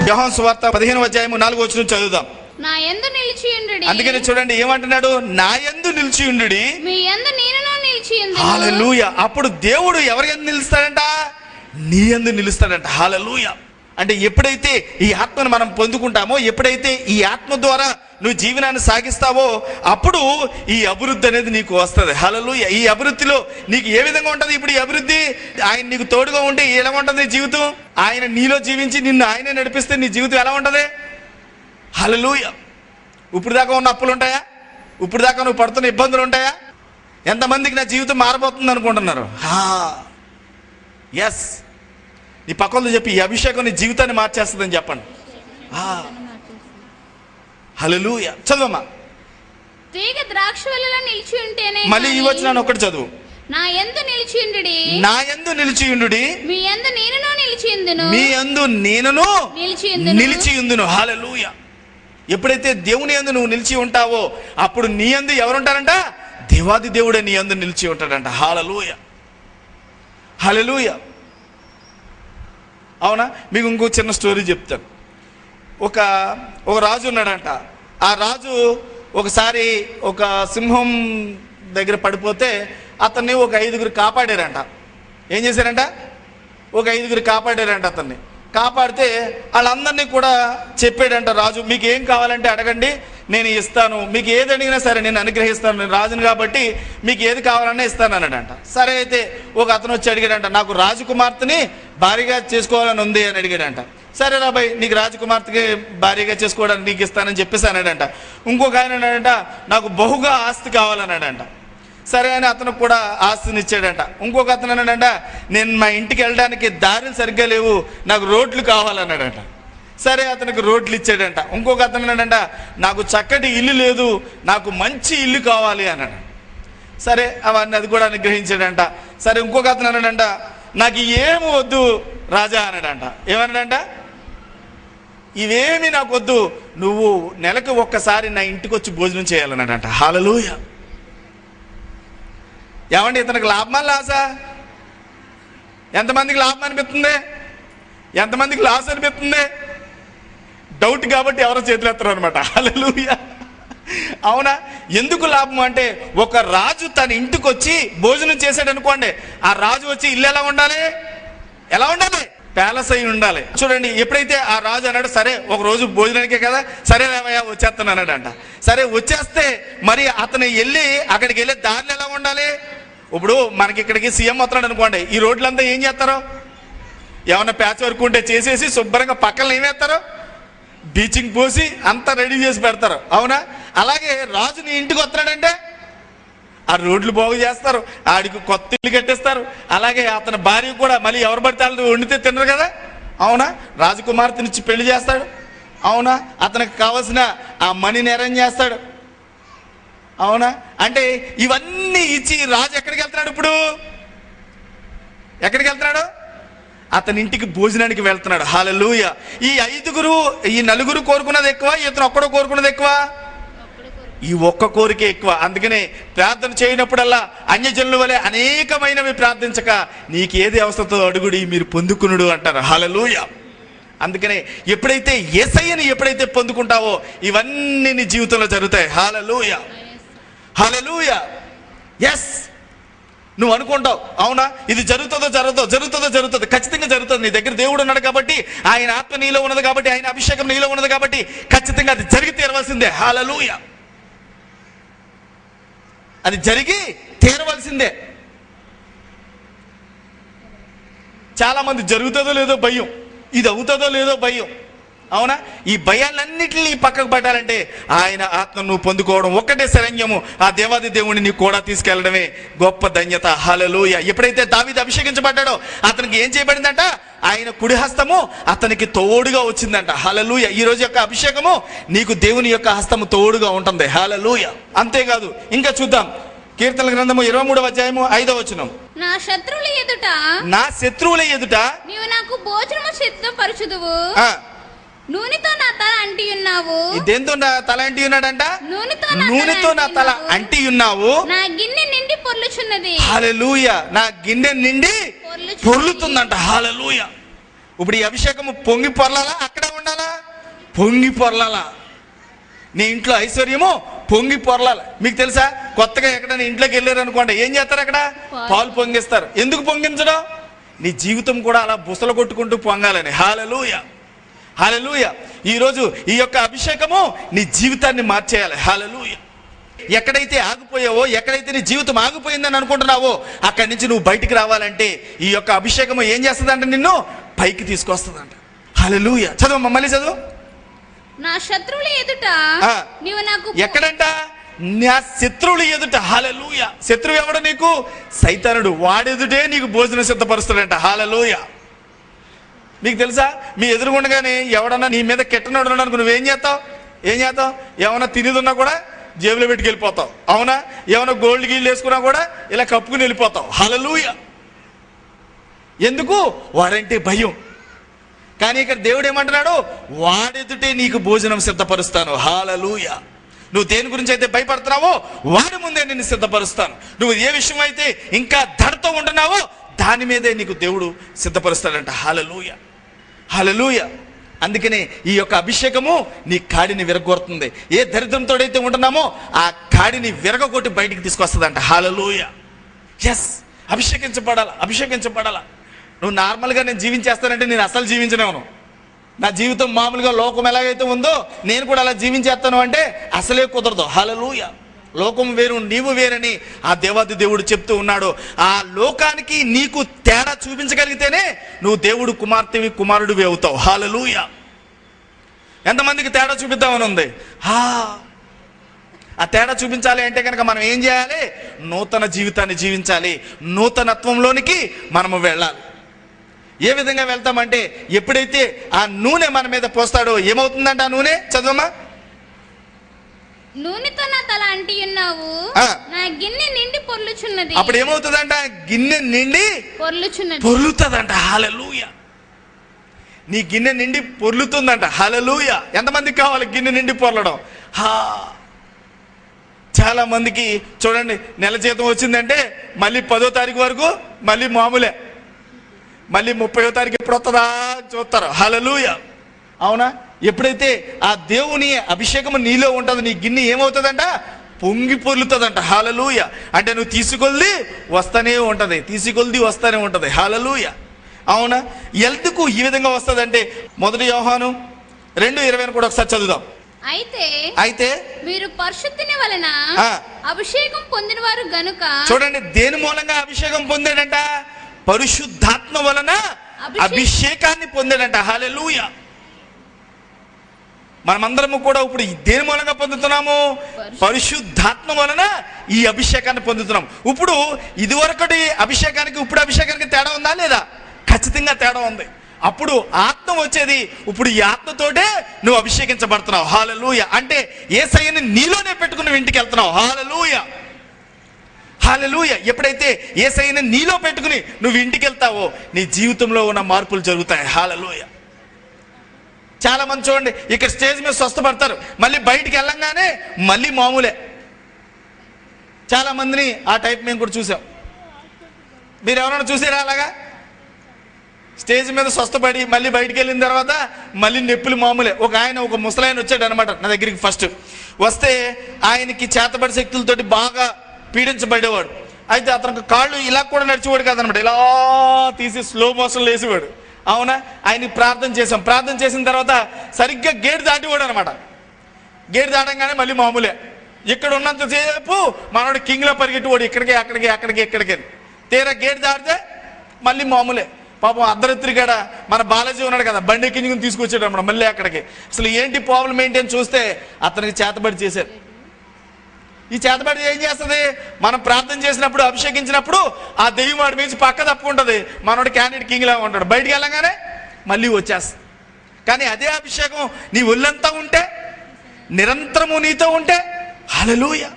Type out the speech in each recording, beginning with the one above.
యోహాను సువార్త 15వ అధ్యాయము 4వ వచనం చదువుదాం. నా యందు నిలిచియుండుడి. అందుకని చూడండి ఏమంటున్నాడు, నా యందు నిలిచియుండుడి, మీ యందు నేనును నిలిచియుందును. హల్లెలూయా. అప్పుడు దేవుడు ఎవరి యందు నిలుస్తాడంట? నీ యందు నిలుస్తాడంట. హల్లెలూయా. అంటే ఎప్పుడైతే ఈ ఆత్మను మనం పొందుకుంటామో, ఎప్పుడైతే ఈ ఆత్మ ద్వారా నువ్వు జీవనాన్ని సాగిస్తావో, అప్పుడు ఈ అభివృద్ధి అనేది నీకు వస్తుంది. హల్లెలూయా. ఈ అభివృద్ధిలో నీకు ఏ విధంగా ఉంటుంది? ఇప్పుడు ఈ అభివృద్ధి ఆయన నీకు తోడుగా ఉంటే ఎలా ఉంటుంది జీవితం? ఆయన నీలో జీవించి నిన్ను ఆయనే నడిపిస్తే నీ జీవితం ఎలా ఉంటుంది? హల్లెలూయా. ఇప్పుడు దాకా ఉన్న అప్పులు ఉంటాయా? ఇప్పుడు దాకా నువ్వు పడుతున్న ఇబ్బందులు ఉంటాయా? ఎంతమందికి నా జీవితం మారబోతుంది అనుకుంటున్నారు? ఎస్. నీ పక్కన చెప్పి, ఈ అభిషేకం నీ జీవితాన్ని మార్చేస్తుందని చెప్పండి. హల్లెలూయా. చదువమ్మా. తీగ ద్రాక్షవల్లిలో నిలిచి ఉంటేనే. మళ్ళీ ఈ వచనాన్ని ఒకటి చదువు. నా యందు నిలిచియుండుడి, నా యందు నిలిచియుండుడి, మీ యందు నేనును నిలిచియుందును, మీ యందు నేనును నిలిచియుందును. నిలిచియుందును. హల్లెలూయా. ఎప్పుడైతే దేవుని యందు నువ్వు నిలిచి ఉంటావో, అప్పుడు నీ యందు ఎవరుంటారంట? దేవాది దేవుడే నీ యందు నిలిచి ఉంటాడంట. హల్లెలూయా. హల్లెలూయా. అవునా? మీకు ఇంకో చిన్న స్టోరీ చెప్తాను. ఒక రాజు ఉన్నాడంట. ఆ రాజు ఒకసారి ఒక సింహం దగ్గర పడిపోతే అతన్ని ఒక 5గురు కాపాడారంట. ఏం చేశారంట? ఒక 5గురు కాపాడారంట. అతన్ని కాపాడితే వాళ్ళందరినీ కూడా చెప్పాడంట రాజు, మీకు ఏం కావాలంటే అడగండి, నేను ఇస్తాను. మీకు ఏది అడిగినా సరే నేను అనుగ్రహిస్తాను, నేను రాజుని కాబట్టి మీకు ఏది కావాలన్నా ఇస్తాను అన్నాడంట. సరే అయితే ఒక అతను వచ్చి అడిగాడంట, నాకు రాజకుమార్తెని భారీగా చేసుకోవాలని ఉంది అని అడిగాడంట. సరే రాబాయ్, నీకు రాజకుమార్తెకి భారీగా చేసుకోవడానికి నీకు ఇస్తానని చెప్పేసి అన్నాడంట. ఇంకొక ఆయన అన్నాడంట, నాకు బహుగా ఆస్తి కావాలన్నాడంట. సరే అని అతను కూడా ఆస్తిని ఇచ్చాడంట. ఇంకొక అతను అన్నాడంట, నేను మా ఇంటికి వెళ్ళడానికి దారులు సరిగ్గా లేవు, నాకు రోడ్లు కావాలన్నాడంట. సరే అతనికి రోడ్లు ఇచ్చాడంట. ఇంకొక అతను అన్నాడంట, నాకు చక్కటి ఇల్లు లేదు, నాకు మంచి ఇల్లు కావాలి అన్నాడు. సరే అవన్నీ అది కూడా అనుగ్రహించాడంట. సరే ఇంకొక అతను అన్నాడంట, నాకు ఏమి వద్దు రాజా అన్నాడంట. ఏమన్నాడంట? ఇవేమి నాకు వద్దు, నువ్వు నెలకు ఒక్కసారి నా ఇంటికి వచ్చి భోజనం చేయాలన్నాడంట. హల్లెలూయా. ఏమండి, ఇతనికి లాభమా లాసా? ఎంతమందికి లాభం అనిపిస్తుంది? ఎంతమందికి లాస్ అనిపిస్తుంది? డౌట్ కాబట్టి ఎవరో చేతులు ఎత్తరు అనమాట. హల్లెలూయా. అవునా? ఎందుకు లాభం అంటే, ఒక రాజు తన ఇంటికి వచ్చి భోజనం చేశాడు అనుకోండి, ఆ రాజు వచ్చి ఇల్లు ఎలా ఉండాలి? ఎలా ఉండాలి? ప్యాలెస్ అయి ఉండాలి. చూడండి, ఎప్పుడైతే ఆ రాజు అన్నాడు, సరే ఒక రోజు భోజనానికే కదా, సరే లేవయ్యా వచ్చేస్తాను అన్నాడంట. సరే వచ్చేస్తే మరి అతను వెళ్ళి అక్కడికి వెళ్ళే దారిలో ఎలా ఉండాలి? ఇప్పుడు మనకి ఇక్కడికి సీఎం వస్తున్నాడు అనుకోండి, ఈ రోడ్లంతా ఏం చేస్తారు? ఏమన్నా ప్యాచ్ వర్క్ ఉంటే చేసేసి శుభ్రంగా పక్కన ఏమేస్తారు? బీచింగ్ పోసి అంతా రెడీ చేసి పెడతారు. అవునా? అలాగే రాజు నీ ఇంటికి వస్తున్నాడంటే ఆ రోడ్లు బాగు చేస్తారు, ఆడికి కొత్త ఇల్లు కట్టేస్తారు. అలాగే అతని భార్య కూడా మళ్ళీ ఎవరు పడితే వాళ్ళు వండితే తినరు కదా. అవునా? రాజకుమార్తెనిచ్చి పెళ్లి చేస్తాడు. అవునా? అతనికి కావాల్సిన ఆ మనీని అరేంజ్ చేస్తాడు. అవునా? అంటే ఇవన్నీ ఇచ్చి రాజు ఎక్కడికి వెళ్తున్నాడు? ఇప్పుడు ఎక్కడికి వెళ్తున్నాడు? అతని ఇంటికి భోజనానికి వెళ్తున్నాడు. హల్లెలూయా. ఈ 5గురు, ఈ 4గురు కోరుకున్నది ఎక్కువ, ఇతను ఒక్కడో కోరుకున్నది ఎక్కువ? ఈ ఒక్క కోరిక ఎక్కువ. అందుకనే ప్రార్థన చేయనప్పుడల్లా అన్యజనుల వలె అనేకమైనవి ప్రార్థించక నీకేది అవసరతో అడుగుడి, మీరు పొందుకునుడు అంటారు. హల్లెలూయా. అందుకనే ఎప్పుడైతే యేసయ్యని ఎప్పుడైతే పొందుకుంటావో ఇవన్నీ నీ జీవితంలో జరుగుతాయి. హల్లెలూయా, హల్లెలూయా. ఎస్, నువ్వు అనుకుంటావు అవునా ఇది జరుగుతుంది, ఖచ్చితంగా జరుగుతుంది. నీ దగ్గర దేవుడు ఉన్నాడు కాబట్టి, ఆయన ఆత్మ నీలో ఉన్నది కాబట్టి, ఆయన అభిషేకం నీలో ఉన్నది కాబట్టి ఖచ్చితంగా అది జరిగి తీరవలసిందే. హల్లెలూయా, అది జరిగి తీరవలసిందే. చాలా మంది జరుగుతుందో లేదో భయం, ఇది అవుతుందో లేదో భయం. అవునా, ఈ భయాలన్నిటినీ పక్కకు పెట్టాలంటే ఆయన ఆత్మ నువ్వు పొందుకోవడం ఒక్కటే శరణ్యము. ఆ దేవాది దేవుడిని నీ కూడా తీసుకెళ్లడమే గొప్ప ధన్యత. హల్లెలూయా. ఎప్పుడైతే దావీదు అభిషేకించబడ్డాడో అతనికి ఏం చేయబడిందంట? ఆయన కుడి హస్తము అతనికి తోడుగా వచ్చిందంట. హల్లెలూయా. ఈ రోజు యొక్క అభిషేకము నీకు దేవుని యొక్క హస్తము తోడుగా ఉంటుంది. హల్లెలూయా. అంతేకాదు, ఇంకా చూద్దాం. కీర్తనల గ్రంథము 23వ అధ్యాయము 5వ వచనం. నా శత్రువుల ఎదుట నీవు నాకు భోజనము సిద్ధపరచుదువు, నూనెతో నా తల అంటి ఉన్నావు. దేంతో నా తల అంటి ఉన్నాడంట? నూనెతో నా తల అంటి ఉన్నావు. నా గిన్నె నిండి పొర్లుచున్నది. హల్లెలూయా. నా గిన్నె నిండి పొర్లుతుందంట. హల్లెలూయా. ఇప్పుడు ఈ అభిషేకము పొంగి పొర్లాలా? అక్కడే ఉండాలా? పొంగి పొర్లాలా? నీ ఇంట్లో ఐశ్వర్యము పొంగి పొరలాలి. మీకు తెలుసా, కొత్తగా ఎక్కడైనా ఇంట్లోకి వెళ్ళారు అనుకోండి, ఏం చేస్తారు? అక్కడ పాలు పొంగిస్తారు. ఎందుకు పొంగించడం? నీ జీవితం కూడా అలా బుసలు కొట్టుకుంటూ పొంగాలని. హల్లెలూయా, హల్లెలూయా. ఈరోజు ఈ యొక్క అభిషేకము నీ జీవితాన్ని మార్చేయాలి. హల్లెలూయా. ఎక్కడైతే ఆగిపోయావో, ఎక్కడైతే నీ జీవితం ఆగిపోయిందని అనుకుంటున్నావో అక్కడి నుంచి నువ్వు బయటికి రావాలంటే ఈ యొక్క అభిషేకము ఏం చేస్తుందంటే నిన్ను పైకి తీసుకొస్తుందంట. హల్లెలూయా. చదువు, మళ్ళీ చదువు. నా శత్రువుల ఎదుట నీవు నాకు. ఎక్కడంట? నా శత్రువుల ఎదుట. హల్లెలూయా. శత్రువు ఎవడు నీకు? సైతానుడు. వాడెదుటే నీకు భోజనం సిద్ధపరుస్తాడంట. హల్లెలూయా. మీకు తెలుసా, మీ ఎదురుగుండగానే ఎవడన్నా నీ మీద కెట్టనోడు అనుకో, నువ్వేం చేస్తావు? ఏమన్నా తినేదున్నా కూడా జేబులో పెట్టుకెళ్ళిపోతావు. అవునా? ఏమన్నా గోల్డ్ గీళ్ళు వేసుకున్నా కూడా ఇలా కప్పుకుని వెళ్ళిపోతావు. హల్లెలూయా. ఎందుకు? వాడంటే భయం. కానీ ఇక్కడ దేవుడు ఏమంటున్నాడు? వాడెదుటే నీకు భోజనం సిద్ధపరుస్తాను. హల్లెలూయా. నువ్వు దేని గురించి అయితే భయపడుతున్నావో వాడి ముందే నిన్ను సిద్ధపరుస్తాను. నువ్వు ఏ విషయం అయితే ఇంకా దడతో ఉంటున్నావో దాని మీదే నీకు దేవుడు సిద్ధపరుస్తాడంట. హల్లెలూయా, హల్లెలూయా. అందుకనే ఈ యొక్క అభిషేకము నీ కాడిని విరగొడుతుంది. ఏ దరిద్రంతో అయితే ఉంటున్నామో ఆ కాడిని విరగొట్టి బయటికి తీసుకొస్తుందంట. హల్లెలూయా. ఎస్, అభిషేకించబడాలా. నువ్వు నార్మల్గా నేను జీవించేస్తానంటే నేను అసలు జీవించలేను. నా జీవితం మామూలుగా లోకం ఎలాగైతే ఉందో నేను కూడా అలా జీవించేస్తాను అంటే అసలే కుదరదు. హల్లెలూయా. లోకం వేరు, నీవు వేరని ఆ దేవాది దేవుడు చెప్తూ ఉన్నాడు. ఆ లోకానికి నీకు తేడా చూపించగలిగితేనే నువ్వు దేవుడు కుమారుడివి అవుతావు. హల్లెలూయా. ఎంతమందికి తేడా చూపిద్దామని ఉంది? ఆ తేడా చూపించాలి అంటే కనుక మనం ఏం చేయాలి? నూతన జీవితాన్ని జీవించాలి. నూతనత్వంలోనికి మనము వెళ్ళాలి. ఏ విధంగా వెళ్తామంటే ఎప్పుడైతే ఆ నూనె మన మీద పోస్తాడో ఏమవుతుందంట? ఆ నూనె చదవమ్మా. నూనెతో నా తల అంటి ఉన్నావు, నా గిన్నె నిండి పొర్లుచున్నది. అప్పుడు ఏమవుతుందంట? గిన్నె నిండి పొర్లుతుందంట. హల్లెలూయా. నీ గిన్నె నిండి పొర్లుతుందంట. హల్లెలూయా. ఎంతమందికి కావాలి గిన్నె నిండి పొర్లడం? చాలా మందికి చూడండి, నెల జీతం వచ్చిందంటే మళ్ళీ 10వ తారీఖు వరకు మళ్ళీ మామూలే. మళ్ళీ 30వ తారీఖు ఎప్పుడు వస్తుందా చూస్తారు. హల్లెలూయా. అవునా? ఎప్పుడైతే ఆ దేవుని అభిషేకం నీలో ఉంటుందో నీ గిన్నె ఏమవుతుందంట? పొంగి పొర్లుతుందంట. హల్లెలూయా. అంటే నువ్వు తీసుకొల్ది వస్తూనే ఉంటుంది. హల్లెలూయా. అవునా? ఎందుకు ఈ విధంగా వస్తుందంటే 1 యోహాను 2:20 కూడా ఒకసారి చదువుదాం. అయితే మీరు పరిశుద్ధిని వలన అభిషేకం పొందిన వారు గనుక. చూడండి, దేని మూలంగా అభిషేకం పొందాడంట? పరిశుద్ధాత్మ వలన అభిషేకాన్ని పొందాడంట. హల్లెలూయా. మనమందరము కూడా ఇప్పుడు దేని మూలంగా పొందుతున్నాము? పరిశుద్ధాత్మ వలన ఈ అభిషేకాన్ని పొందుతున్నాం. ఇప్పుడు ఇదివరకటి అభిషేకానికి ఇప్పుడు అభిషేకానికి తేడా ఉందా లేదా? ఖచ్చితంగా తేడా ఉంది. అప్పుడు ఆత్మ వచ్చేది, ఇప్పుడు ఈ ఆత్మతోటే నువ్వు అభిషేకించబడుతున్నావు. హల్లెలూయా. అంటే యేసయ్యని నీలోనే పెట్టుకుని నువ్వు ఇంటికి వెళ్తున్నావు. హల్లెలూయా, హల్లెలూయా. ఎప్పుడైతే యేసయ్యని నీలో పెట్టుకుని నువ్వు ఇంటికి వెళ్తావో నీ జీవితంలో ఉన్న మార్పులు జరుగుతాయి. హల్లెలూయా. చాలా మంది చూడండి, ఇక్కడ స్టేజ్ మీద స్వస్థపడతారు, మళ్ళీ బయటికి వెళ్ళంగానే మళ్ళీ మామూలే. చాలా మందిని ఆ టైప్ మేము కూడా చూసాం. మీరు ఎవరైనా చూసారా అలాగా? స్టేజ్ మీద స్వస్థపడి మళ్ళీ బయటికి వెళ్ళిన తర్వాత మళ్ళీ నొప్పులు మామూలే. ఒక ముసలాయన వచ్చాడు అనమాట నా దగ్గరికి. ఫస్ట్ వస్తే ఆయనకి చేతబడి శక్తులతోటి బాగా పీడించబడేవాడు. అయితే అతనికి కాళ్ళు ఇలా కూడా నడిచేవాడు కాదనమాట, ఇలా తీసి స్లో మోషన్లో వేసేవాడు. అవునా, ఆయనకి ప్రార్థన చేసాం. ప్రార్థన చేసిన తర్వాత సరిగ్గా గేట్ దాటివాడు అనమాట. గేట్ దాటంగానే మళ్ళీ మామూలే. ఇక్కడ ఉన్నంతసేపు మనోడు కింగ్లో పరిగెట్టువాడు, ఇక్కడికి. తీరా గేట్ దాటితే మళ్ళీ మామూలే. పాపం అర్ధరాత్రి కాడ మన బాలాజీ ఉన్నాడు కదా, బండి ఎక్కించుకుని తీసుకొచ్చాడు అన్నమాట మళ్ళీ అక్కడికి. అసలు ఏంటి ప్రాబ్లం ఏంటి అని చూస్తే అతనికి చేతబడి చేశారు. ఈ చేతబడి ఏం చేస్తుంది, మనం ప్రార్థన చేసినప్పుడు అభిషేకించినప్పుడు ఆ దెయ్యం వాడి మీద పక్క తప్పుకుంటుంది. మనోడు క్యాండిడేట్ కింగ్లా ఉంటాడు, బయటికి వెళ్ళగానే మళ్ళీ వచ్చేస్తుంది. కానీ అదే అభిషేకం నీ ఒళ్ళంతా ఉంటే, నిరంతరము నీతో ఉంటే, హల్లెలూయా.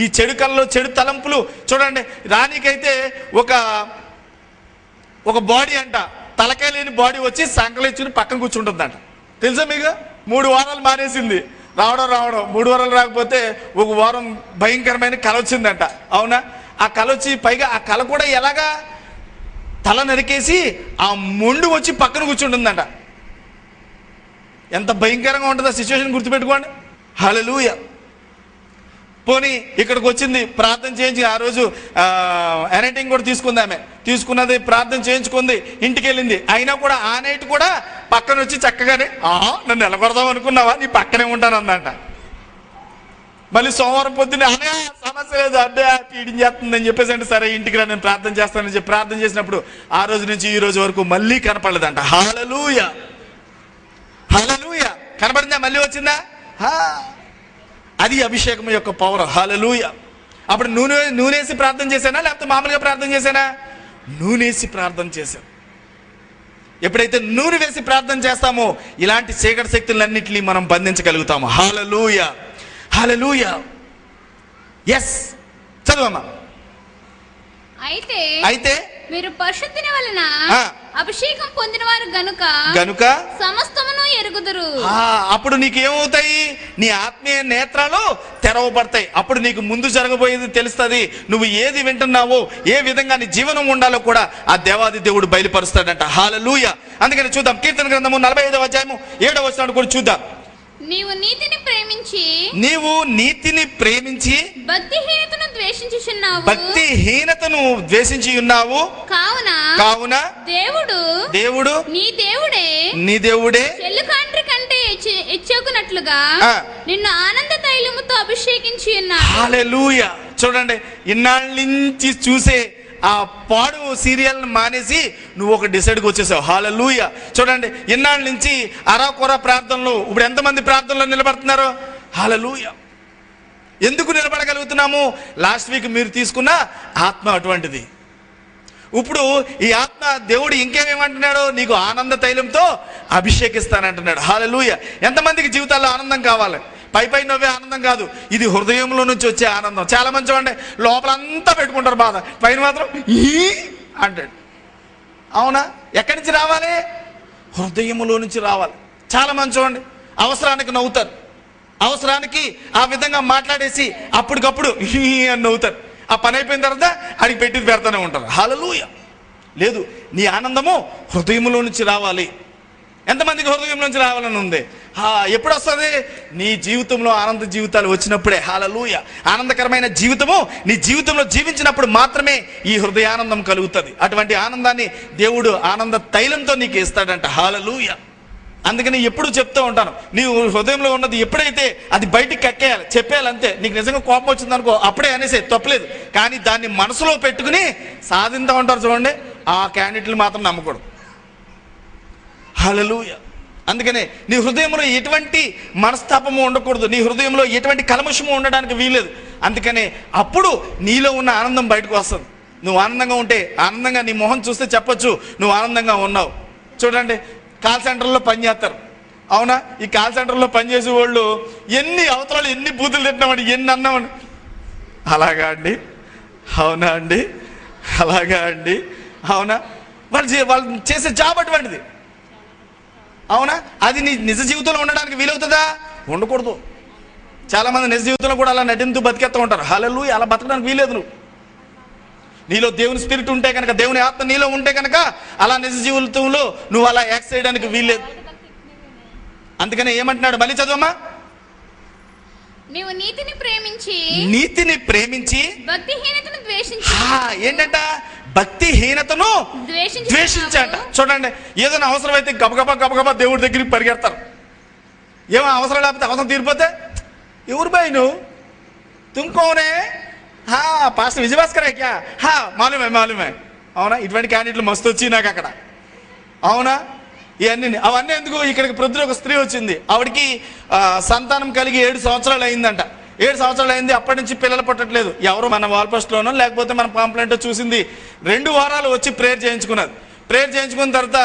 ఈ చెడు కళ్ళు, చెడు తలంపులు చూడండి. రాణికైతే ఒక బాడీ అంట, తలకాయ లేని బాడీ వచ్చి సంకలు ఇచ్చుని పక్కన కూర్చుంటుందంట. తెలుసా మీకు? 3 వారాలు మానేసింది రావడం. 3 వారాలు రాకపోతే 1 వారం భయంకరమైన కల వచ్చిందంట. అవునా, ఆ కల వచ్చి పైగా ఆ కల కూడా ఎలాగా, తల నరికేసి ఆ మొండు వచ్చి పక్కన కూర్చుంటుందంట. ఎంత భయంకరంగా ఉంటుంది ఆ సిచ్యువేషన్, గుర్తుపెట్టుకోండి. హల్లెలూయా. పోనీ ఇక్కడికి వచ్చింది, ప్రార్థన చేయించి ఆ రోజు ఎనైటింగ్ కూడా తీసుకుంది. ఆమె తీసుకున్నది, ప్రార్థన చేయించుకుంది, ఇంటికి వెళ్ళింది. అయినా కూడా ఆ నైట్ కూడా పక్కన వచ్చి చక్కగానే నన్ను నిలబడదాం అనుకున్నావా, నీ పక్కనే ఉంటాను అందంట. మళ్ళీ సోమవారం పొద్దున్నే అనే సమస్య లేదు, అడ్డే పీడించేస్తుందని చెప్పేసి అంటే సరే ఇంటికి రా, నేను ప్రార్థన చేస్తానని చెప్పి ప్రార్థన చేసినప్పుడు ఆ రోజు నుంచి ఈ రోజు వరకు మళ్ళీ కనపడలేదంట. హల్లెలూయా, హల్లెలూయా. కనపడిందా? మళ్ళీ వచ్చిందా? అది అభిషేకం యొక్క పవర్. హల్లెలూయా. అప్పుడు నూనెసి ప్రార్థన చేశానా లేకపోతే మామూలుగా ప్రార్థన చేశానా? నూనెసి ప్రార్థన చేశాను. ఎప్పుడైతే నూనె వేసి ప్రార్థన చేస్తామో ఇలాంటి చీకటి శక్తులన్నింటినీ మనం బంధించగలుగుతాము. హల్లెలూయా, హల్లెలూయా. ఎస్, చదువమ్మా. అయితే మీరు పరిశుద్ధిని వలన అభిషేకం పొందిన వారు గనుక సమస్తమును ఎరుగుదురు. అప్పుడు నీకు ఏమవుతాయి? నీ ఆత్మీయ నేత్రాలు తెరవబడతాయి. అప్పుడు నీకు ముందు జరగబోయేది తెలుస్తుంది. నువ్వు ఏది వింటున్నావో, ఏ విధంగా నీ జీవనం ఉండాలో కూడా ఆ దేవాది దేవుడు బయలుపరుస్తాడంట. హల్లెలూయా. అందుకని చూద్దాం, కీర్తన గ్రంథము 45వ అధ్యాయము 7వ వచనం కూడా చూద్దాం. నీవు నీతిని ప్రేమించి భక్తిహీనతను ద్వేషించి ఉన్నావు. కావున దేవుడు నీ దేవుడే చెల్లుకాండ్రి కంటే హెచ్చుకున్నట్లుగా నిన్ను ఆనంద తైలముతో అభిషేకించి ఉన్నాడు. హల్లెలూయా. చూడండి, ఇన్నాళ్ళ నుంచి చూసే ఆ పాడు సీరియల్ మానేసి నువ్వు ఒక డిసైడ్కి వచ్చేసావు. హల్లెలూయా. చూడండి, ఇన్నాళ్ళ నుంచి అరాకొర ప్రార్థనలు, ఇప్పుడు ఎంతమంది ప్రార్థనలో నిలబడుతున్నారు? హల్లెలూయా. ఎందుకు నిలబడగలుగుతున్నాము? లాస్ట్ వీక్ మీరు తీసుకున్న ఆత్మ అటువంటిది. ఇప్పుడు ఈ ఆత్మ దేవుడు ఇంకేమేమంటున్నాడు? నీకు ఆనంద తైలంతో అభిషేకిస్తానంటున్నాడు. హల్లెలూయా. ఎంతమందికి జీవితాల్లో ఆనందం కావాలి? పై నవ్వే ఆనందం కాదు, ఇది హృదయంలో నుంచి వచ్చే ఆనందం. చాలా మంది చూడండి, లోపలంతా పెట్టుకుంటారు బాధ, పైన మాత్రం ఈ అంటాడు. అవునా? ఎక్కడి నుంచి రావాలి? హృదయంలో నుంచి రావాలి. చాలా మంది చూడండి, అవసరానికి నవ్వుతారు, అవసరానికి ఆ విధంగా మాట్లాడేసి అప్పటికప్పుడు అని నవ్వుతారు. ఆ పని అయిపోయిన తర్వాత అడిగి పెట్టి పెడతానే ఉంటారు. హల్లెలూయా. లేదు, నీ ఆనందము హృదయంలో నుంచి రావాలి. ఎంతమందికి హృదయం నుంచి రావాలని ఉంది? ఎప్పుడు వస్తుంది? నీ జీవితంలో ఆనంద జీవితాలు వచ్చినప్పుడే. హల్లెలూయా. ఆనందకరమైన జీవితము నీ జీవితంలో జీవించినప్పుడు మాత్రమే ఈ హృదయానందం కలుగుతుంది. అటువంటి ఆనందాన్ని దేవుడు ఆనంద తైలంతో నీకు ఇస్తాడంట. హల్లెలూయా. అందుకని ఎప్పుడు చెప్తూ ఉంటాను, నీవు హృదయంలో ఉన్నది ఎప్పుడైతే అది బయటికి కక్కేయాలి, చెప్పేయాలి అంతే. నీకు నిజంగా కోపం వచ్చిందనుకో అప్పుడే అనేసే, తప్పలేదు. కానీ దాన్ని మనసులో పెట్టుకుని సాధిస్తూ ఉంటారు చూడండి, ఆ క్యాండిడేట్లు మాత్రం నమ్మకూడదు. హల్లెలూయా. అందుకనే నీ హృదయంలో ఎటువంటి మనస్తాపము ఉండకూడదు, నీ హృదయంలో ఎటువంటి కల్మషము ఉండడానికి వీలేదు. అందుకనే అప్పుడు నీలో ఉన్న ఆనందం బయటకు వస్తుంది. నువ్వు ఆనందంగా ఉంటే, ఆనందంగా నీ మొహం చూస్తే చెప్పొచ్చు నువ్వు ఆనందంగా ఉన్నావు. చూడండి, కాల్ సెంటర్లో పనిచేస్తారు. అవునా? ఈ కాల్ సెంటర్లో పనిచేసే వాళ్ళు ఎన్ని అవతరాలు, ఎన్ని బూతులు తింటామండి, ఎన్ని అన్నామండి. అలాగా అండి, అవునా అండి, అలాగా అండి, అవునా? వాళ్ళు చేసే జాబ్ అటువంటిది. అవునా? అది నీ నిజ జీవితంలో ఉండడానికి వీలవుతుందా? ఉండకూడదు. చాలామంది నిజ జీవితంలో కూడా అలా నటింతూ బతికేస్తూ ఉంటారు. హల్లెలూయా. అలా బతకడానికి వీలేదు. నీలో దేవుని స్పిరిట్ ఉంటే కనుక, దేవుని ఆత్మ నీలో ఉంటే కనుక అలా నిజ జీవితంలో నువ్వు అలా యాక్ట్ చేయడానికి వీల్లేదు. అందుకనే ఏమంటున్నాడు, మళ్ళీ చదవమ్మా. నీవు నీతిని ప్రేమించి భక్తిహీనతను ద్వేషించి. ఏంటంట? భక్తిహీనతను ద్వేషించంట. చూడండి, ఏదైనా అవసరం అయితే గబగబా దేవుడి దగ్గరికి పరిగెడతారు. ఏమో అవసరం లేకపోతే, అవసరం తీరిపోతే ఎవరు బాయ్ నువ్వు తుమ్కోనే పాస్టర్ విజయభాస్కర్ క్యా మాలుమే. అవునా? ఇటువంటి క్యాండిడేట్లు మస్తు వచ్చి నాకు అక్కడ. అవునా? అవన్నీ ఎందుకు? ఇక్కడికి ప్రొద్దున ఒక స్త్రీ వచ్చింది, ఆవిడికి సంతానం కలిగి 7 సంవత్సరాలు అయిందంట. 7 సంవత్సరాలు అయింది, అప్పటి నుంచి పిల్లలు పుట్టట్లేదు. ఎవరు మన వాల్ పోస్ట్లోనో లేకపోతే మన పాంప్లెంటో చూసింది. 2 వారాలు వచ్చి ప్రేయర్ చేయించుకున్నది. ప్రేయర్ చేయించుకున్న తర్వాత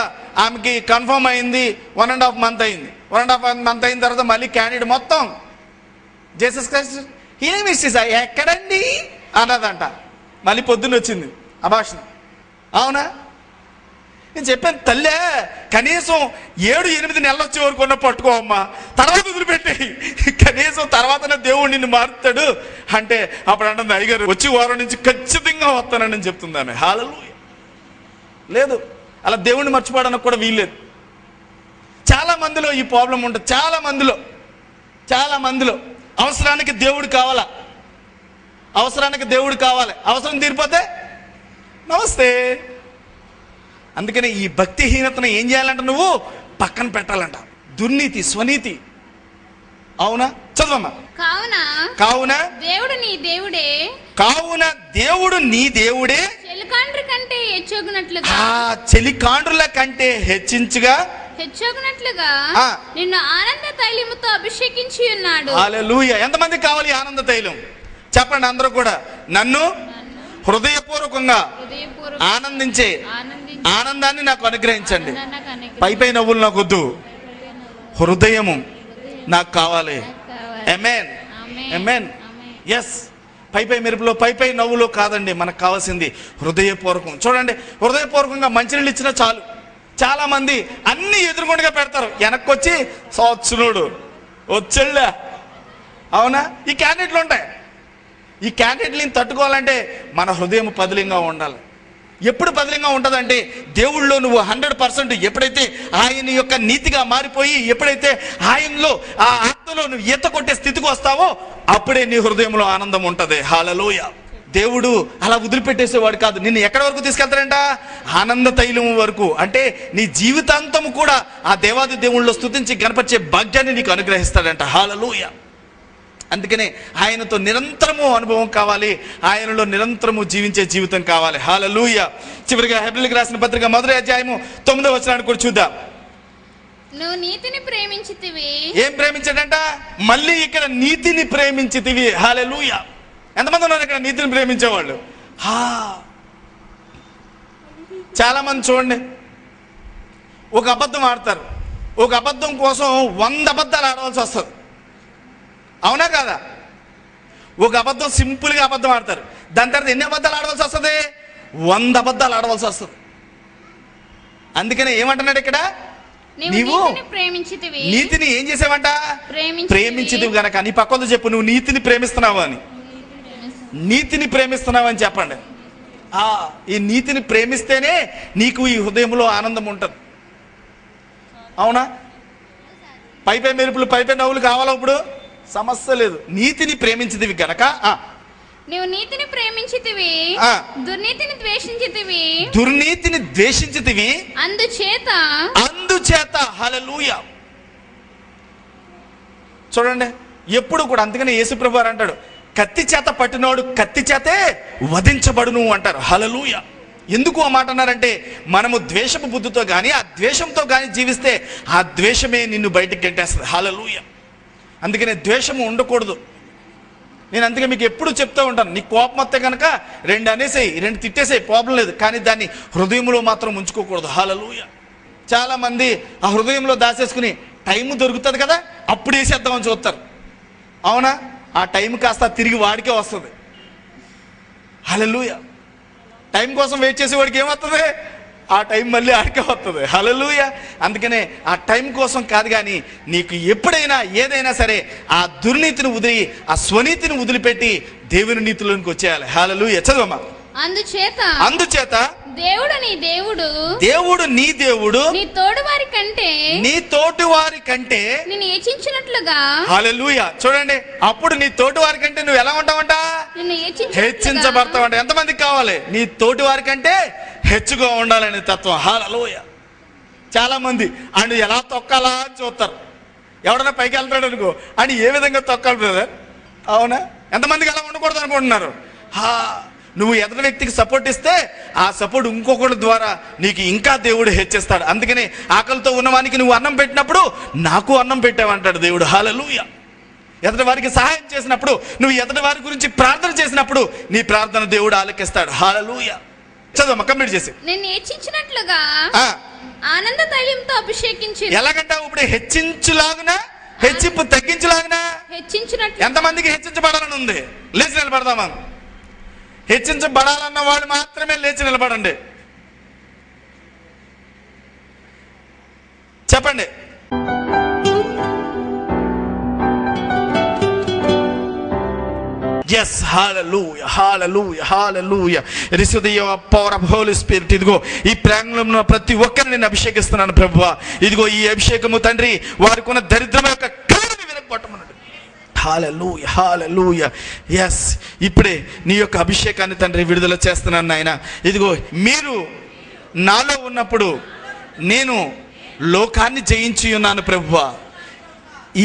ఆమెకి కన్ఫర్మ్ అయింది. 1.5 మంత్ అయింది. 1.5 మంత్ అయిన తర్వాత మళ్ళీ క్యాండిడేట్ మొత్తం జీసస్ క్రైస్ట్ ఎక్కడండి అన్నదంట. మళ్ళీ పొద్దున్న వచ్చింది అభాషణ. అవునా? నేను చెప్పాను, తల్లే కనీసం 7-8 నెలలు వచ్చే వరకు ఉన్న పట్టుకో అమ్మా, తర్వాత వదిలిపెట్టాయి. కనీసం తర్వాతనే దేవుడు నిన్ను మారుతాడు అంటే అప్పుడు అంటుంది, అయ్యగారు వచ్చి వారం నుంచి ఖచ్చితంగా వస్తానని చెప్తుంది ఆమె. హల్లెలూయా. లేదు, అలా దేవుడిని మర్చిపోవడానికి కూడా వీల్లేదు. చాలా మందిలో ఈ ప్రాబ్లం ఉంటుంది. చాలా మందిలో అవసరానికి దేవుడు కావాలా, అవసరం తీరిపోతే నమస్తే. అందుకని ఈ భక్తిహీనతను ఏం చేయాలంట? నువ్వు పక్కన పెట్టాలంట. దుర్నీతి, స్వనీతి. అవునా? చదవమ్మా. కావున దేవుడు నీ దేవుడే చెలికాండ్రుల కంటే హెచ్చించుగా నిన్ను ఆనంద తైలముతో అభిషేకించి ఉన్నాడు. హల్లెలూయా. ఎంతమందికి కావాలి ఆనంద తైలం? చెప్పండి అందరూ కూడా. నన్ను హృదయపూర్వకంగా ఆనందించే ఆనందాన్ని నాకు అనుగ్రహించండి. పై నవ్వులు నాకు వద్దు, హృదయము నాకు కావాలి. ఆమేన్, ఆమేన్. ఎస్, పై మెరుపులో పై నవ్వులో కాదండి, మనకు కావాల్సింది హృదయపూర్వకం. చూడండి, హృదయపూర్వకంగా మంచినీళ్ళు ఇచ్చినా చాలు. చాలా మంది అన్ని ఎదురుగుండగా పెడతారు, వెనక్కొచ్చి సంవత్సరుడు వచ్చేళ్ళా. అవునా? ఈ క్యాండిడేట్లు ఉంటాయి. ఈ క్యాండిడేట్లని తట్టుకోవాలంటే మన హృదయం పదిలంగా ఉండాలి. ఎప్పుడు పదిలంగా ఉంటుందంటే దేవుళ్ళో నువ్వు 100% ఎప్పుడైతే ఆయన యొక్క నీతిగా మారిపోయి, ఎప్పుడైతే ఆయనలో ఆ ఆత్మలో నువ్వు ఈత కొట్టే స్థితికి వస్తావో అప్పుడే నీ హృదయంలో ఆనందం ఉంటుంది. హల్లెలూయా. దేవుడు అలా వదిలిపెట్టేసేవాడు కాదు. నిన్ను ఎక్కడి వరకు తీసుకెళ్తాడంట? ఆనంద తైలం వరకు. అంటే నీ జీవితాంతం కూడా ఆ దేవాది దేవుళ్ళలో స్తుతించి గణపరిచే భాగ్యాన్ని నీకు అనుగ్రహిస్తాడంట. హల్లెలూయా. అందుకనే ఆయనతో నిరంతరము అనుభవం కావాలి, ఆయనలో నిరంతరము జీవించే జీవితం కావాలి. హల్లెలూయా. చివరిగా హెబ్రీయులకు రాసిన పత్రిక 1వ అధ్యాయము 9వ వచనాన్ని కూడా చూద్దాం. నువ్వు నీతిని ప్రేమించితివి. ఏం ప్రేమించాడంట? మళ్ళీ ఇక్కడ నీతిని ప్రేమించితివి. హల్లెలూయా. ఎంతమంది ఉన్నారు ఇక్కడ నీతిని ప్రేమించేవాళ్ళు? చాలా మంది చూడండి, ఒక అబద్ధం ఆడతారు. ఒక అబద్ధం కోసం 100 అబద్ధాలు ఆడవలసి వస్తుంది. అవునా కాదా? ఒక అబద్ధం, సింపుల్గా అబద్ధం ఆడతారు. దాని తర్వాత ఎన్ని అబద్ధాలు ఆడవలసి వస్తుంది? 100 అబద్ధాలు ఆడవలసి వస్తుంది. అందుకనే ఏమంటున్నాడు ఇక్కడ? నీవు నీతిని ఏం చేసావంట? ప్రేమించితివి గనక. నీ పక్కన చెప్పు, నువ్వు నీతిని ప్రేమిస్తున్నావు అని. నీతిని ప్రేమిస్తున్నావు అని చెప్పండి. ఈ నీతిని ప్రేమిస్తేనే నీకు ఈ హృదయంలో ఆనందం ఉంటుంది. అవునా? పై మెరుపులు, పై నవ్వులు కావాలా? ఇప్పుడు సమస్య లేదు. నీతిని ప్రేమించితివి గనక. నీవు నీతిని ప్రేమించితివి, దుర్నీతిని ద్వేషించితివి. అందుచేత హల్లెలూయా. చూడండి, ఎప్పుడు కూడా అందుకనే యేసుప్రభు వారు అంటాడు, కత్తి చేత పట్టినోడు కత్తి చేతే వధించబడును అంటారు. హల్లెలూయా. ఎందుకు ఆ మాట అన్నారంటే, మనము ద్వేషపు బుద్ధితో కానీ ఆ ద్వేషంతో కానీ జీవిస్తే ఆ ద్వేషమే నిన్ను బయటికి గెంటేస్తుంది. హల్లెలూయా. అందుకనే ద్వేషము ఉండకూడదు. నేను అందుకే మీకు ఎప్పుడు చెప్తూ ఉంటాను, నీ కోపం వస్తే కనుక 2 అనేసేయి, 2 తిట్టేసేయి, ప్రాబ్లం లేదు. కానీ దాన్ని హృదయంలో మాత్రం ఉంచుకోకూడదు. హల్లెలూయా. చాలా మంది ఆ హృదయంలో దాచేసుకుని టైం దొరుకుతుంది కదా అప్పుడు వేసేద్దామని చూస్తారు. అవునా? ఆ టైం కాస్త తిరిగి వాడికే వస్తుంది. హల్లెలూయా. టైం కోసం వెయిట్ చేసేవాడికి ఏమవుతుంది? ఆ టైం మళ్ళీ ఆడికే వస్తుంది. హల్లెలూయా. అందుకనే ఆ టైం కోసం కాదు, కానీ నీకు ఎప్పుడైనా ఏదైనా సరే ఆ దుర్నీతిని వదిలి, ఆ స్వనీతిని వదిలిపెట్టి దేవుని నీతిలోనికి వచ్చేయాలి. హల్లెలూయా. చదవమ్మా. అందుచేత దేవుడు నీ దేవుడు, దేవుడు నీ దేవుడు నీ తోటి వారి కంటే నిన్ను హెచ్చించినట్లుగా. హల్లెలూయా. చూడండి, అప్పుడు నీ తోటి వారి కంటే నువ్వు ఎలా ఉంటావంట? హెచ్చించబడతావంట. ఎంతమందికి కావాలి? నీ తోటి వారి కంటే హెచ్చుగా ఉండాలనే తత్వం. హల్లెలూయా. చాలా మంది అని ఎలా తొక్కాలా అని చూస్తారు. ఎవడన్నా పైకి వెళ్తాడు అనుకో అని ఏ విధంగా తొక్కాలి బ్రదర్? అవునా? ఎంతమందికి అలా ఉండకూడదు అనుకుంటున్నారు? నువ్వు ఎదుటి వ్యక్తికి సపోర్ట్ ఇస్తే ఆ సపోర్ట్ ఇంకొకటి ద్వారా నీకు ఇంకా దేవుడు హెచ్చిస్తాడు. అందుకని ఆకలితో ఉన్నవానికి నువ్వు అన్నం పెట్టినప్పుడు నాకు అన్నం పెట్టావంటాడు దేవుడు. హల్లెలూయా. ఎదుటి వారికి సహాయం చేసినప్పుడు, నువ్వు ఎదుటి వారి గురించి ప్రార్థన చేసినప్పుడు నీ ప్రార్థన దేవుడు ఆలకిస్తాడు. హల్లెలూయా. చదువు కంప్లీట్ చేసి. నిన్ను హెచ్చించినట్లుగా ఆనంద తైలంతో అభిషేకించి. ఎలాగంటావు ఇప్పుడు? హెచ్చించులాగునా, హెచ్చింపు తగ్గించులాగునా? హెచ్చించినట్లు. ఎంతమందికి హెచ్చించబడాలని ఉంది? లేచి నిలబడదామా? హెచ్చించబడాలన్న వాళ్ళు మాత్రమే లేచి నిలబడండి. చెప్పండి. Yes, hallelujah, hallelujah, hallelujah. Receive the power of Holy Spirit. ఇదిగో ఈ ప్రాంగణంలో ప్రతి ఒక్కరిని నేను అభిషేకిస్తున్నాను ప్రభువా. ఇదిగో ఈ అభిషేకము తండ్రి వారికి ఉన్న దరిద్రం యొక్క కారణం విరగొట్టమన్నాడు. హల్లెలూయా, హల్లెలూయా. yes, ఇప్పుడే నీ యొక్క అభిషేకాన్ని తండ్రి విడుదల చేస్తున్నాను నాయన. ఇదిగో మీరు నాలో ఉన్నప్పుడు నేను లోకాన్ని జయించి ఉన్నాను ప్రభువా.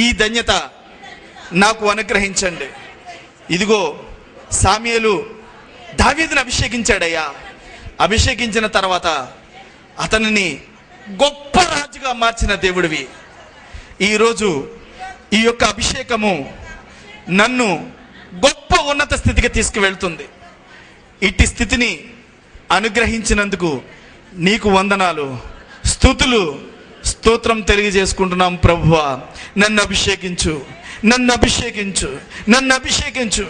ఈ ధన్యత నాకు అనుగ్రహించండి. ఇదిగో సామ్యూయేలు దావీదును అభిషేకించాడయ్యా. అభిషేకించిన తర్వాత అతనిని గొప్ప రాజుగా మార్చిన దేవుడివి. ఈరోజు ఈ యొక్క అభిషేకము నన్ను గొప్ప ఉన్నత స్థితికి తీసుకువెళ్తుంది. ఇట్టి స్థితిని అనుగ్రహించినందుకు నీకు వందనాలు, స్తుతులు, స్తోత్రం తెలియజేసుకుంటున్నాం ప్రభువా. నన్ను అభిషేకించు, నన్ను అభిషేకించు, నన్ను అభిషేకించు.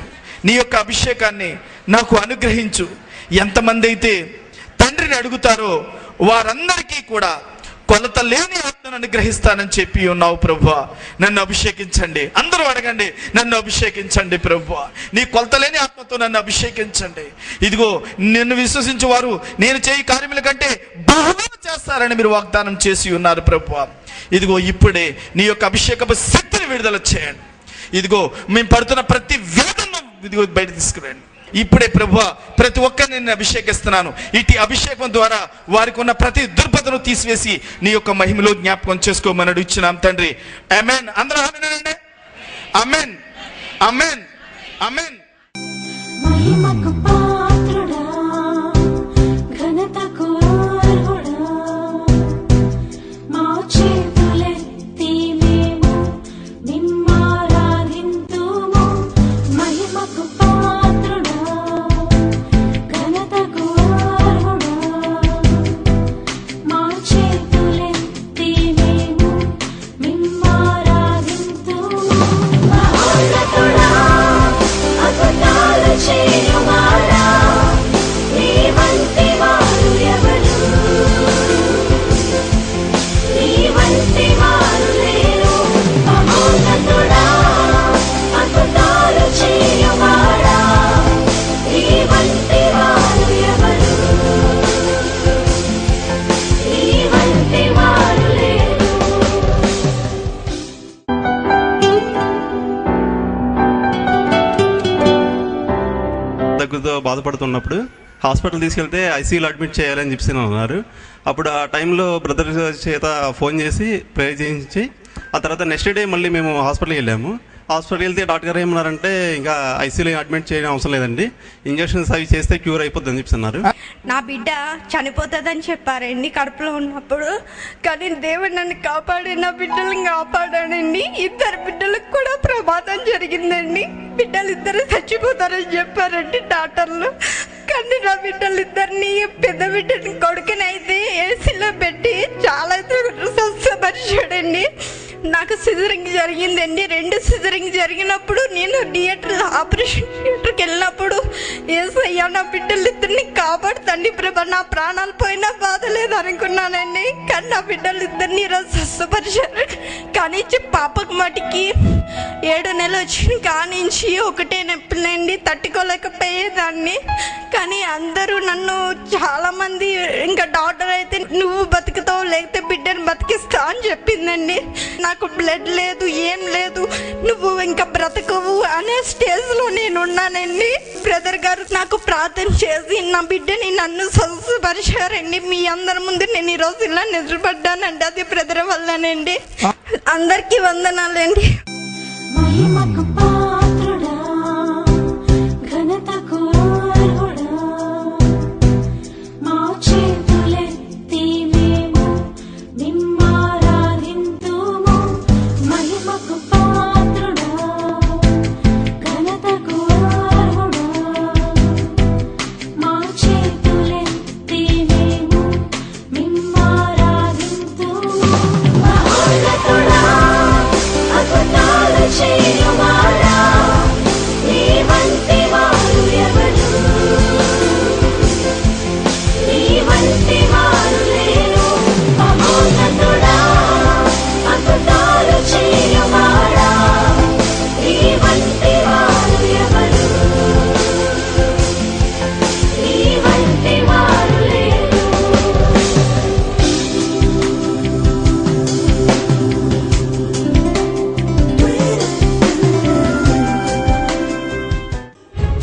నీ యొక్క అభిషేకాన్ని నాకు అనుగ్రహించు. ఎంతమంది అయితే తండ్రిని అడుగుతారో వారందరికీ కూడా కొలత లేని ఆత్మను అనుగ్రహిస్తానని చెప్పి ఉన్నావు ప్రభువా. నన్ను అభిషేకించండి. అందరూ అడగండి, నన్ను అభిషేకించండి ప్రభువా. నీ కొలత లేని ఆత్మతో నన్ను అభిషేకించండి. ఇదిగో నిన్ను విశ్వసించే వారు నేను చేయి కార్యముల కంటే బహుగా చేస్తారని మీరు వాగ్దానం చేసి ఉన్నారు ప్రభువా. ఇదిగో ఇప్పుడే నీ యొక్క అభిషేకపు శక్తిని విడుదల చేయండి. ఇదిగో మేము పడుతున్న ప్రతి వేదనను ఇదిగో బయట తీసుకురండి. ఇప్పుడే ప్రభువా ప్రతి ఒక్కరిని నేను అభిషేకిస్తున్నాను. ఇటు అభిషేకం ద్వారా వారికి ఉన్న ప్రతి దుర్బధను తీసివేసి నీ యొక్క మహిమలో జ్ఞాపకం చేసుకోమని అడుగుచున్నాం తండ్రి. ఆమేన్. అందరూ ఆమేనండి. ఆమేన్, ఆమేన్, ఆమేన్. మహిమకు పాత్రుడా, ఘనతకు అర్హుడా, మా చేతులెత్తి మేము నిమ్మారాధింతుము. మహిమకు పాత్రుడా, ఘనతకు అర్హుడా, మా చేతులెత్తి మేము నిమ్మారాధింతుము. మహోన్నతుడా, అద్భుతాలు చేయువాడా, నీ వంటి వారు ఎవరు? నీ వంటి వారు లేరు. మహోన్నతుడా, అద్భుతాలు చేయువాడా, నీ వంటి వారు ఎవరు? నీ వంటి వారు లేరు. దగ్గుతో బాధపడుతున్నప్పుడు హాస్పిటల్ తీసుకెళ్తే ఐసీయూలో అడ్మిట్ చేయాలని చెప్పి ఉన్నారు. అప్పుడు ఆ టైంలో బ్రదర్ చేత ఫోన్ చేసి ప్రేయర్ చేయించి ఆ తర్వాత నెక్స్ట్ డే మళ్ళీ మేము హాస్పిటల్కి వెళ్ళాము. హాస్పిటల్కి వెళ్తే డాక్టర్ గారు ఏమన్నారంటే ఇంకా ఐసీయూలో అడ్మిట్ చేయడం అవసరం లేదండి, ఇంజక్షన్స్ అవి చేస్తే క్యూర్ అయిపోద్ది అని చెప్తున్నారు. నా బిడ్డ చనిపోతుందని చెప్పారండి కడుపులో ఉన్నప్పుడు. కానీ దేవుడు నన్ను కాపాడి నా బిడ్డలను కాపాడాడండి. 2 బిడ్డలకు కూడా ప్రమాదం జరిగిందండి. బిడ్డలు 2 చచ్చిపోతారని చెప్పారండి డాక్టర్లు. కానీ నా బిడ్డలిద్దరిని, పెద్ద బిడ్డని కొడుకునైతే ఏసీలో పెట్టి చాలా స్వస్థపరిచాడండి. నాకు సిజరింగ్ జరిగిందండి. 2 సిజరింగ్ జరిగినప్పుడు నేను ఆపరేషన్ థియేటర్కి వెళ్ళినప్పుడు యేసయ్యా నా బిడ్డలిద్దరిని కాపాడు తండ్రి ప్రభ, నా ప్రాణాలు పోయినా బాధ లేదు అనుకున్నానండి. కానీ నా బిడ్డలిద్దరిని ఈరోజు స్వస్థపరిచారు. కానీ పాపకు మటుకి 7 నెలలు వచ్చిన కానించి ఒకటే నొప్పులండి, తట్టుకోలేకపోయేదాన్ని. కానీ అందరూ నన్ను చాలామంది, ఇంకా డాక్టర్ అయితే నువ్వు బతుకుతావు లేకపోతే బిడ్డను బతికిస్తా అని చెప్పిందండి. నాకు బ్లడ్ లేదు, ఏం లేదు, నువ్వు ఇంకా బ్రతకవు అనే స్టేజ్లో నేను ఉన్నానండి. బ్రదర్ గారు నాకు ప్రార్థన చేసి నా బిడ్డని నన్ను స్వస్థపరిచారండి. మీ అందరి ముందు నేను ఈరోజు ఇలా నిలబడ్డానండి, అది బ్రదర్ వల్లనండి. అందరికీ వందనాలండి.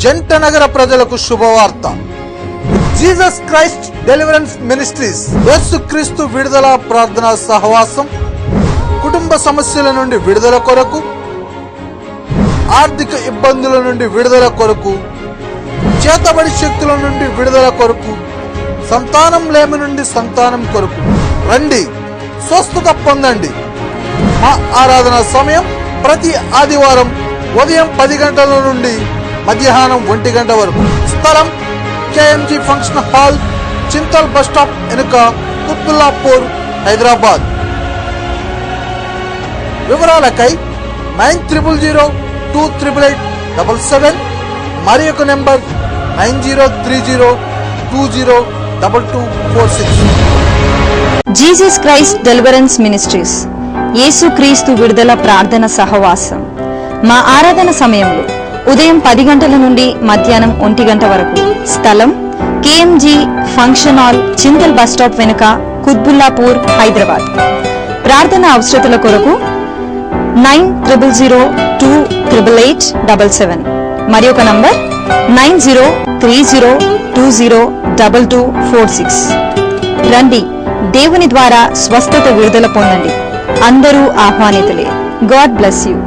జంటనగర ప్రజలకు శుభవార్త. జీసస్ క్రైస్ట్ డెలివరెన్స్ మినిస్ట్రీస్ యేసుక్రీస్తు విడుదల ప్రార్థనా సహవాసం కుటుంబ సమస్యల నుండి విడుదల కొరకు, ఆర్థిక ఇబ్బందుల నుండి విడుదల కొరకు, చేతబడి శక్తుల నుండి విడుదల కొరకు, సంతానం లేమి నుండి సంతానం కొరకు రండి, స్వస్థత పొందండి. మా ఆరాధన సమయం ప్రతి ఆదివారం ఉదయం 10 గంటల నుండి మధ్యాహ్నం 1 గంట వరకు. స్థలం కేఎంజీ function hall, Chintal bus stop వెనుక, కుత్బుల్లాపూర్, హైదరాబాద్. వివరాలకై 93028887 మరి ఒక number 9030202246. Jesus Christ deliverance ministries యేసుక్రీస్తు విడుదల ప్రార్థన సహవాసం. మా ఆరాధన సమయంలో ఉదయం 10 గంటల నుండి మధ్యాహ్నం 1 గంట వరకు. స్థలం కేఎంజీ function hall, Chintal bus stop వెనుక, కుత్బుల్లాపూర్, హైదరాబాద్. ప్రార్థన అవసరతల కొరకు 9000288877 మరి ఒక నంబర్ 9030202246. రండి, దేవుని ద్వారా స్వస్థత విడుదల పొందండి. అందరూ ఆహ్వానితులే. God bless you.